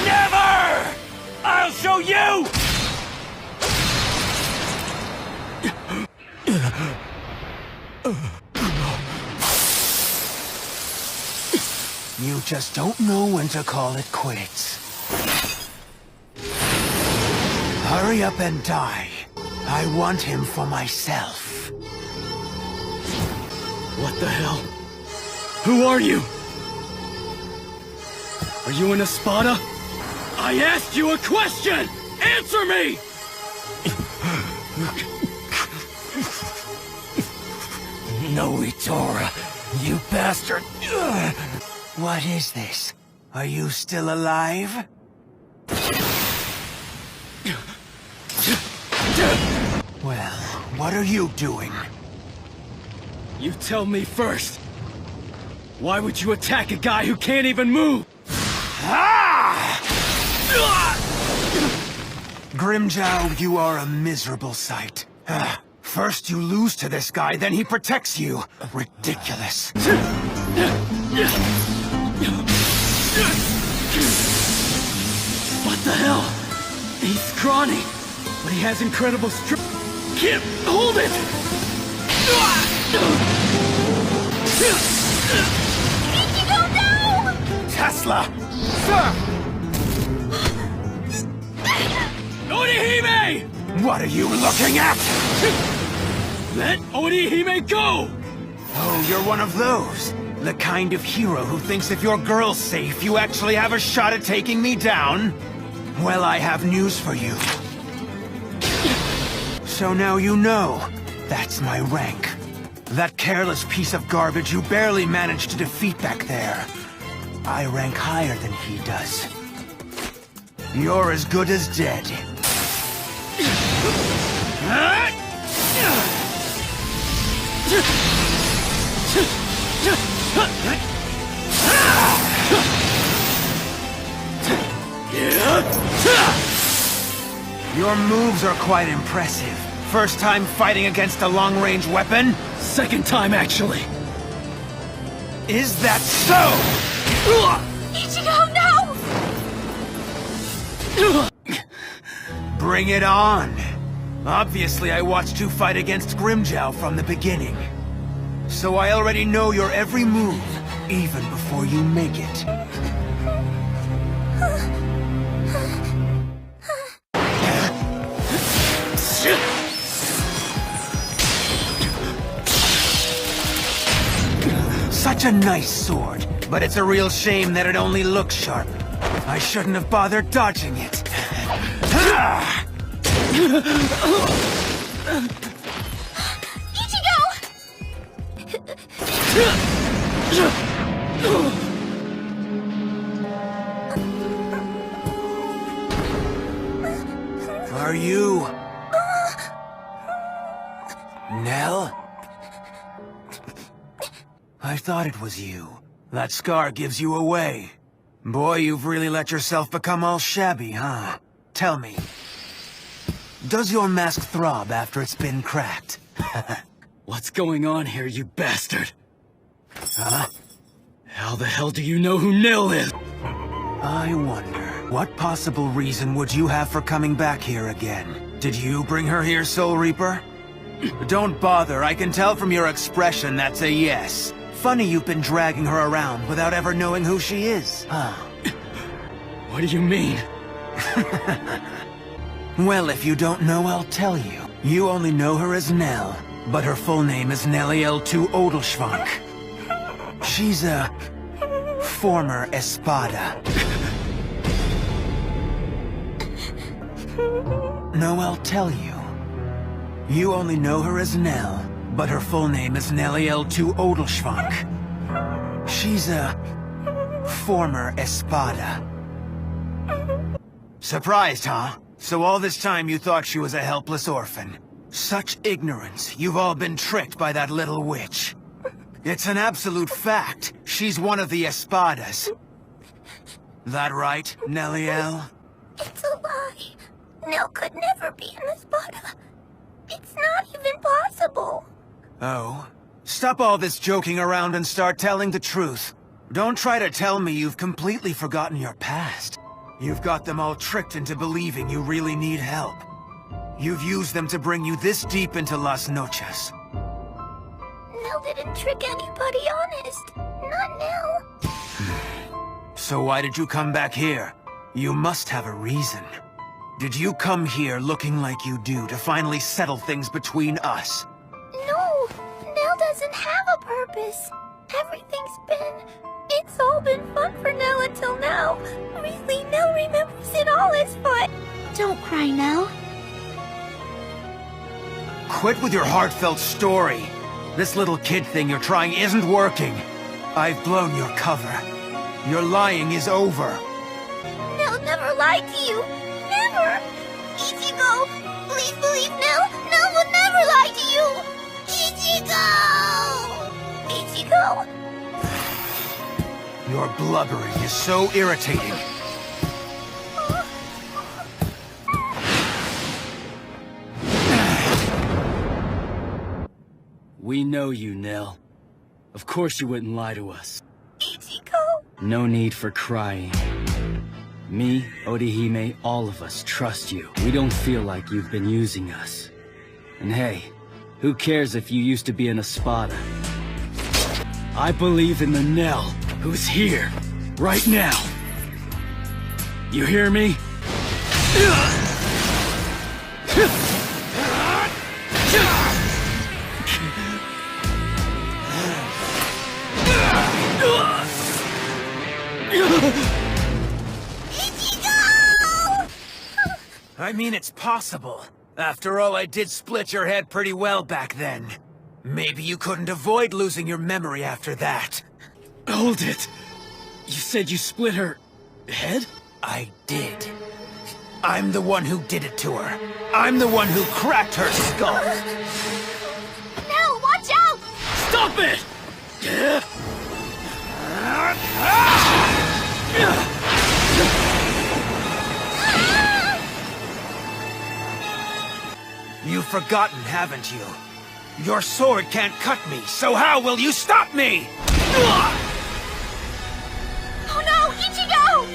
Never! I'll show you! You just don't know when to call it quits. Hurry up and die. I want him for myself. What the hell? Who are you? Are you an Espada? I asked you a question! Answer me! Nnoitra, you bastard! What is this? Are you still alive? Well, what are you doing? You tell me first. Why would you attack a guy who can't even move? Ah! Grimmjow, you are a miserable sight. First you lose to this guy, then he protects you. Ridiculous. What the hell? He's scrawny, but he has incredible strength. Can't hold it! Ichigo, no! Tesla! Sir! Orihime! What are you looking at? Let Orihime go! Oh, you're one of those. The kind of hero who thinks if your girl's safe, you actually have a shot at taking me down? Well, I have news for you. So now you know. That's my rank. That careless piece of garbage you barely managed to defeat back there. I rank higher than he does. You're as good as dead. Your moves are quite impressive. First time fighting against a long-range weapon? Second time, actually. Is that so? Ichigo, no! Bring it on. Obviously, I watched you fight against Grimmjow from the beginning. So I already know your every move, even before you make it. Such a nice sword, but it's a real shame that it only looks sharp. I shouldn't have bothered dodging it. Ichigo! Are you... Nell? I thought it was you. That scar gives you away. Boy, you've really let yourself become all shabby, huh? Tell me. Does your mask throb after it's been cracked? What's going on here, you bastard? Huh? How the hell do you know who Nelliel is? I wonder, what possible reason would you have for coming back here again? Did you bring her here, Soul Reaper? Don't bother, I can tell from your expression that's a yes. Funny you've been dragging her around without ever knowing who she is, huh? What do you mean? Well, if you don't know, I'll tell you. You only know her as Nell, but her full name is Nelliel to Odelschwank. She's a... former Espada. No, I'll tell you. You only know her as Nell, but her full name is Nelliel to Odelschwank. She's a... former Espada. Surprised, huh? So all this time you thought she was a helpless orphan. Such ignorance. You've all been tricked by that little witch. It's an absolute fact. She's one of the Espadas. That right, Nelliel? It's a lie. Nell could never be an Espada. It's not even possible. Oh? Stop all this joking around and start telling the truth. Don't try to tell me you've completely forgotten your past. You've got them all tricked into believing you really need help. You've used them to bring you this deep into Las Noches. Nell didn't trick anybody, honest. Not Nell. So why did you come back here? You must have a reason. Did you come here looking like you do to finally settle things between us? No, Nell doesn't have a purpose. It's all been fun for Nell until now. Really, Nell remembers it all as fun. Don't cry, Nell. Quit with your heartfelt story. This little kid thing you're trying isn't working. I've blown your cover. Your lying is over. Nell never lied to you. Never. Ichigo, please believe Nell. Nell will never lie to you. Ichigo! Ichigo! Your blubbering is so irritating. We know you, Nell. Of course you wouldn't lie to us. Ichigo! No need for crying. Me, Orihime, all of us trust you. We don't feel like you've been using us. And hey, who cares if you used to be an Espada? I believe in the Nell, who's here, right now. You hear me? I mean, it's possible. After all, I did split your head pretty well back then. Maybe you couldn't avoid losing your memory after that. Hold it! You said you split her head? I did. I'm the one who did it to her. I'm the one who cracked her skull. Nell, watch out! Stop it! You've forgotten, haven't you? Your sword can't cut me, so how will you stop me? Oh no, Ichigo!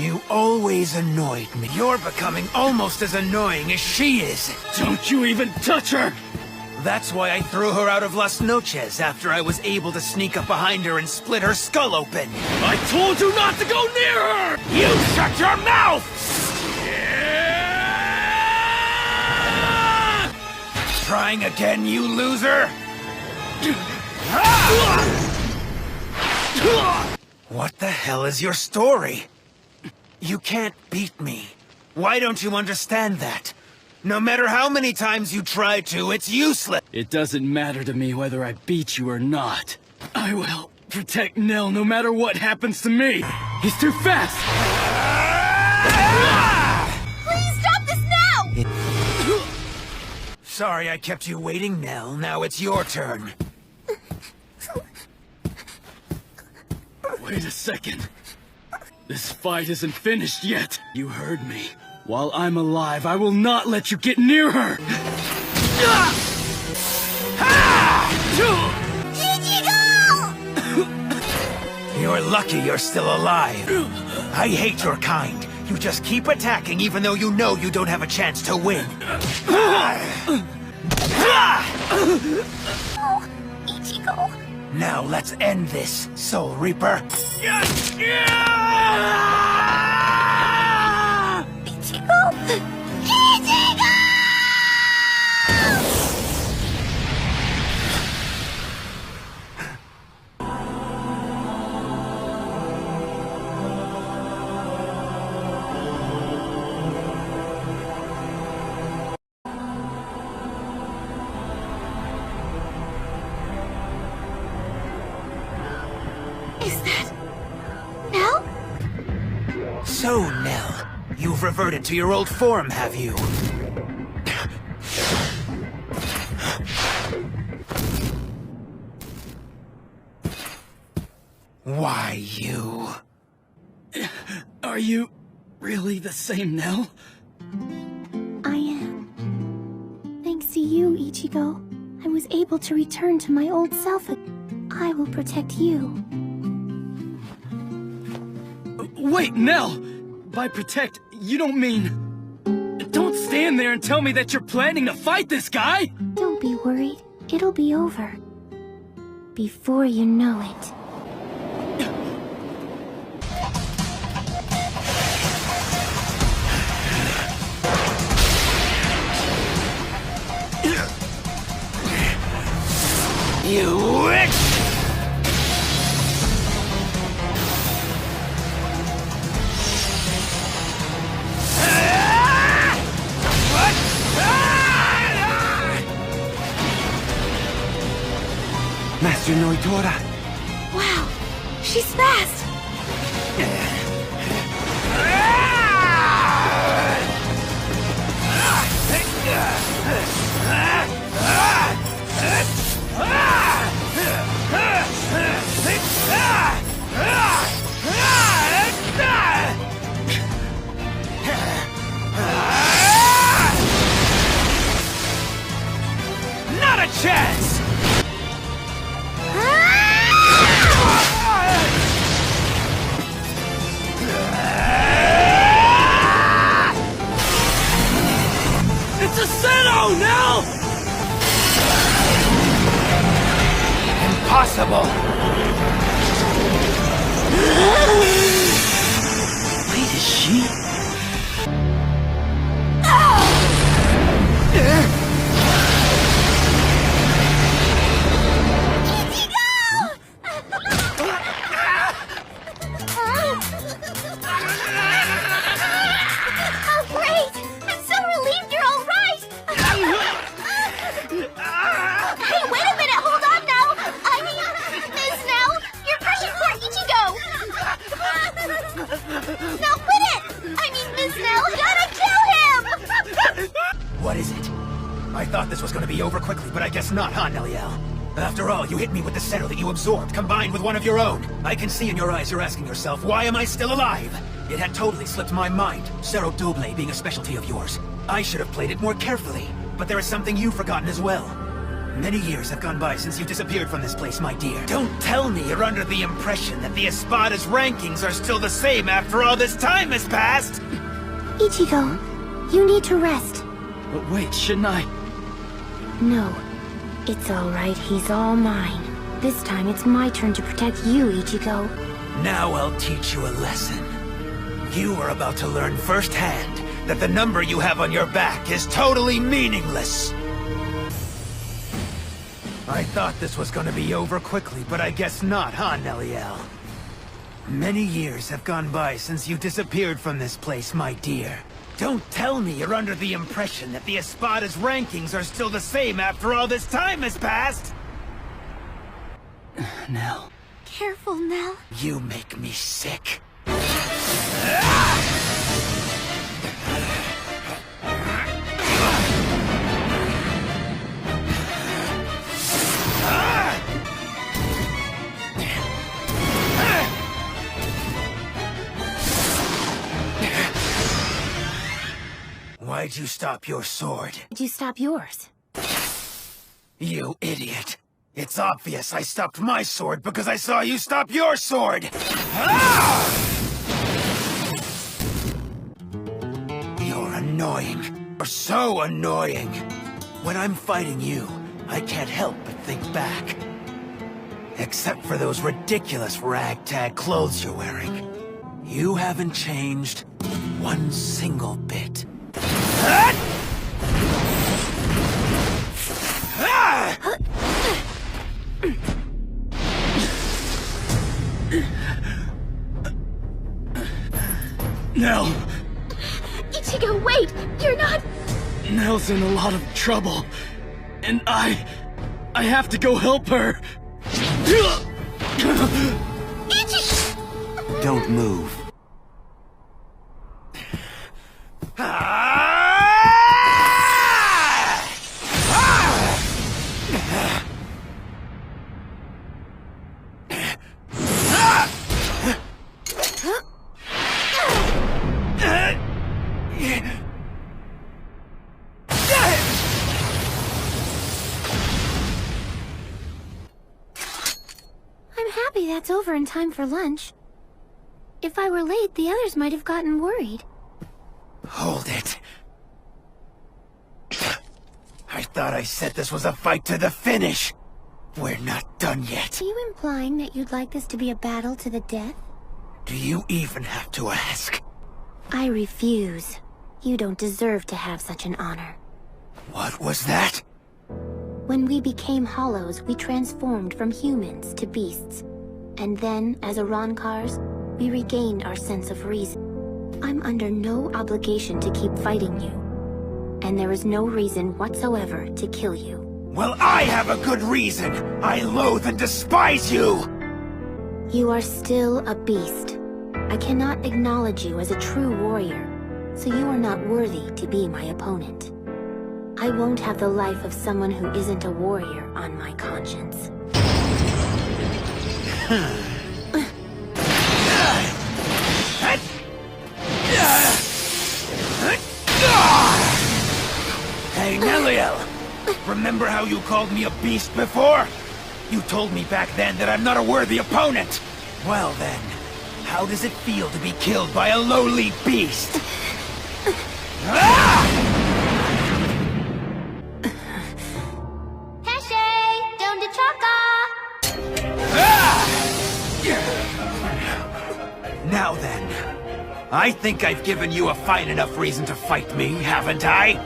You always annoyed me. You're becoming almost as annoying as she is. Don't you even touch her! That's why I threw her out of Las Noches after I was able to sneak up behind her and split her skull open. I told you not to go near her! You shut your mouth! Trying again, you loser? What the hell is your story? You can't beat me. Why don't you understand that? No matter how many times you try to, it's useless. It doesn't matter to me whether I beat you or not. I will protect Nell no matter what happens to me. He's too fast! Please stop this now! Sorry I kept you waiting, Nell. Now it's your turn. Wait a second. This fight isn't finished yet. You heard me. While I'm alive, I will not let you get near her! Ichigo! You're lucky you're still alive. I hate your kind. You just keep attacking even though you know you don't have a chance to win. Oh, Ichigo. Now let's end this, Soul Reaper. Ichigo! Ichigo! Is that Nell? So, Nell, you've reverted to your old form, have you? Why, you... Are you really the same Nell? I am. Thanks to you, Ichigo, I was able to return to my old self. I will protect you. Wait, Nell! By protect, you don't mean... Don't stand there and tell me that you're planning to fight this guy! Don't be worried. It'll be over. Before you know it. You witch! Master Nnoitra. Wow, she's fast. Not a chance! It's a Senno, Nell! Impossible! Wait, is she... Oh, great! I'm so relieved you're all right! Hey, wait a minute! Hold on now! I mean, Ms. Nell, you're crushing poor Ichigo! Now quit it! I mean, Ms. Nell, gotta kill him! What is it? I thought this was gonna be over quickly, but I guess not, huh, Nelliel? After all, you hit me with the Senno that you absorbed, combined with one of your own. I can see in your eyes you're asking yourself, why am I still alive? It had totally slipped my mind, Cerro Doble being a specialty of yours. I should have played it more carefully, but there is something you've forgotten as well. Many years have gone by since you disappeared from this place, my dear. Don't tell me you're under the impression that the Espada's rankings are still the same after all this time has passed! Ichigo, you need to rest. But wait, shouldn't I... No. It's alright, he's all mine. This time it's my turn to protect you, Ichigo. Now I'll teach you a lesson. You are about to learn firsthand that the number you have on your back is totally meaningless. I thought this was gonna be over quickly, but I guess not, huh, Nelliel? Many years have gone by since you disappeared from this place, my dear. Don't tell me you're under the impression that the Espada's rankings are still the same after all this time has passed! Nell... Careful, Nell. You make me sick. Why'd you stop your sword? Did you stop yours? You idiot. It's obvious I stopped my sword because I saw you stop your sword! Ah! You're annoying. You're so annoying. When I'm fighting you, I can't help but think back. Except for those ridiculous ragtag clothes you're wearing. You haven't changed one single bit. Nell! Ichigo, wait! You're not... Nell's in a lot of trouble. And I have to go help her. Ichigo! Don't move. in time for lunch. If I were late, the others might have gotten worried. Hold it. I thought I said this was a fight to the finish. We're not done yet. Are you implying that you'd like this to be a battle to the death? Do you even have to ask? I refuse. You don't deserve to have such an honor. What was that? When we became hollows, we transformed from humans to beasts. And then, as Arankars, we regained our sense of reason. I'm under no obligation to keep fighting you. And there is no reason whatsoever to kill you. Well, I have a good reason! I loathe and despise you! You are still a beast. I cannot acknowledge you as a true warrior, so you are not worthy to be my opponent. I won't have the life of someone who isn't a warrior on my conscience. Hey, Nelliel! Remember how you called me a beast before? You told me back then that I'm not a worthy opponent! Well then, how does it feel to be killed by a lowly beast? Now then, I think I've given you a fine enough reason to fight me, haven't I?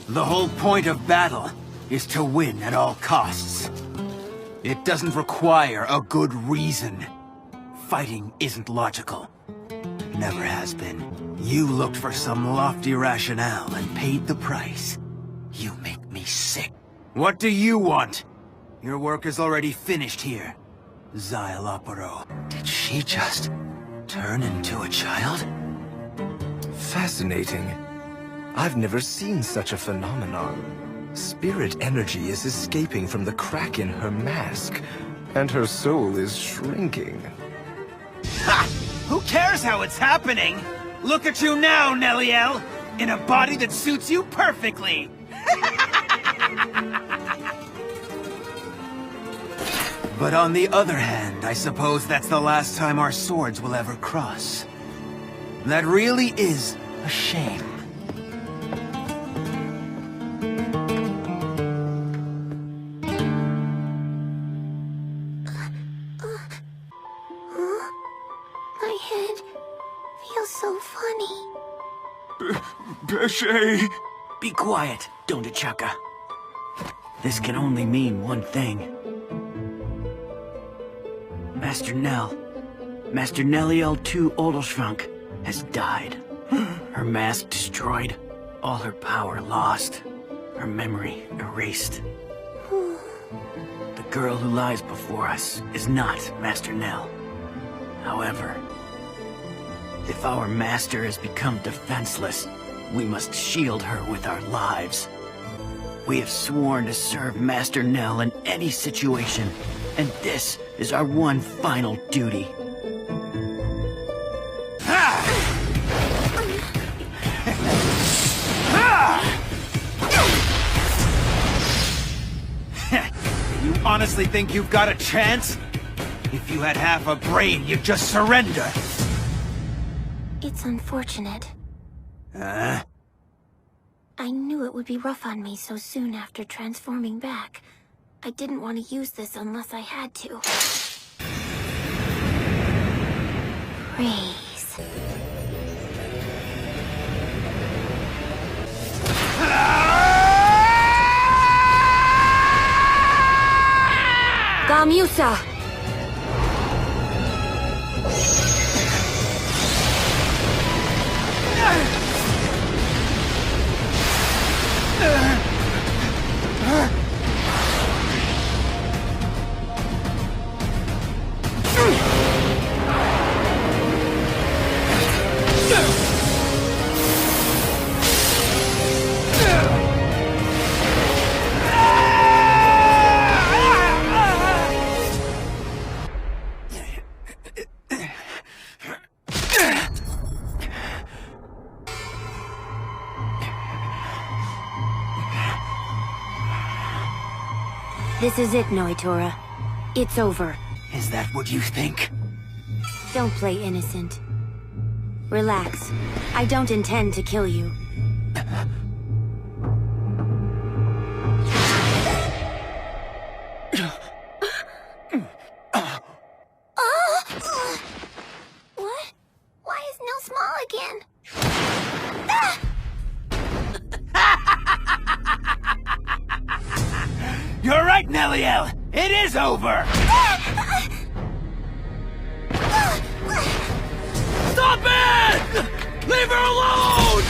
The whole point of battle is to win at all costs. It doesn't require a good reason. Fighting isn't logical. It never has been. You looked for some lofty rationale and paid the price. You make me sick. What do you want? Your work is already finished here. Xylopero. Did she just turn into a child? Fascinating. I've never seen such a phenomenon. Spirit energy is escaping from the crack in her mask, and her soul is shrinking. Ha! Who cares how it's happening? Look at you now, Nelliel! In a body that suits you perfectly! But on the other hand, I suppose that's the last time our swords will ever cross. That really is a shame. My head feels so funny. Pesce! Be quiet, Nnoitra. This can only mean one thing. Master Nelliel II Odelschrank has died. Her mask destroyed, all her power lost, her memory erased. The girl who lies before us is not Master Nell. However, if our master has become defenseless, we must shield her with our lives. We have sworn to serve Master Nell in any situation, and this is our one final duty. You honestly think you've got a chance? If you had half a brain, you'd just surrender. It's unfortunate. I knew it would be rough on me so soon after transforming back. I didn't want to use this unless I had to. Praise. Gamusa! This is it, Nnoitra. It's over. Is that what you think? Don't play innocent. Relax. I don't intend to kill you. What? Why is Nell small again? You're right, Nelliel! It is over! Stop it! Leave her alone!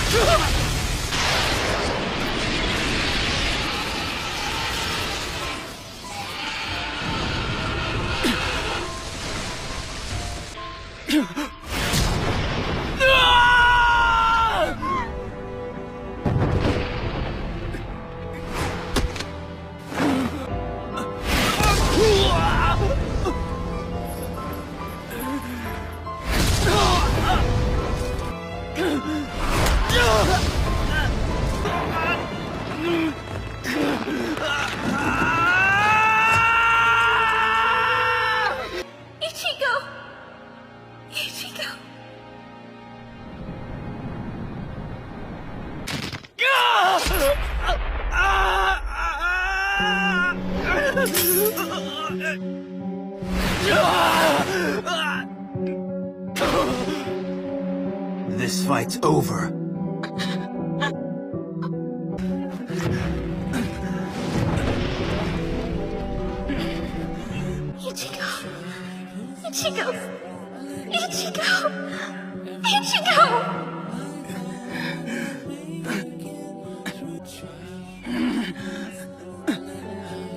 Ichigo! Ichigo! This fight's over. Ichigo! Ichigo! Ichigo! Ichigo!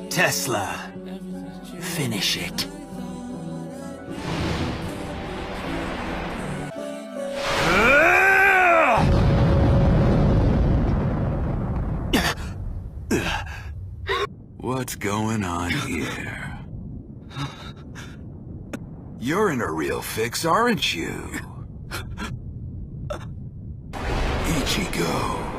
Tesla, finish it. What's going on here? You're in a real fix, aren't you? Ichigo.